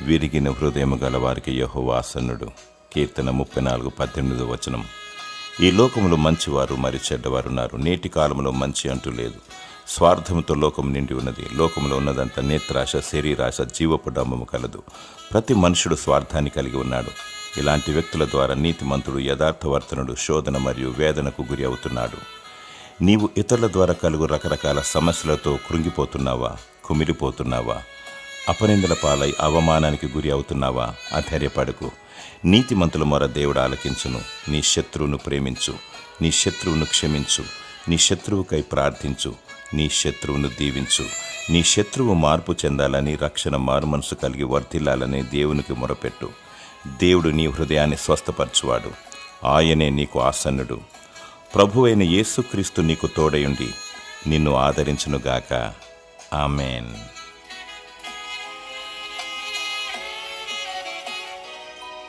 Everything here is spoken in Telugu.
విరిగిన హృదయము గల వారికి యెహోవా ఆసన్నుడు. కీర్తన 34:18. ఈ లోకములో మంచివారు మరి చెడ్డవారున్నారు. నేటి కాలంలో మంచి అంటూ లేదు. స్వార్థముతో లోకం నిండి ఉన్నది. లోకంలో ఉన్నదంతా నేత్రాశ, శరీరాశ, జీవపు డంబము కలదు. ప్రతి మనుషుడు స్వార్థాన్ని కలిగి ఉన్నాడు. ఇలాంటి వ్యక్తుల ద్వారా నీతిమంతుడు, యథార్థవర్తనుడు శోధన మరియు వేదనకు గురి అవుతున్నాడు. నీవు ఇతరుల ద్వారా కలుగు రకరకాల సమస్యలతో కృంగిపోతున్నావా? కుమిలిపోతున్నావా? అపనిందల పాలై అవమానానికి గురి అవుతున్నావా? అధైర్యపడకు. నీతిమంతుల మొర దేవుడు ఆలకించును. నీ శత్రువును ప్రేమించు, నీ శత్రువును క్షమించు, నీ శత్రువుకై ప్రార్థించు, నీ శత్రువును దీవించు. నీ శత్రువు మార్పు చెందాలని, రక్షణ మారుమనసు కలిగి వర్ధిల్లాలని దేవునికి మొరపెట్టు. దేవుడు నీ హృదయాన్ని స్వస్థపరచువాడు. ఆయనే నీకు ఆసన్నుడు. ప్రభువైన యేసుక్రీస్తు నీకు తోడయుండి నిన్ను ఆదరించునుగాక. ఆమేన్.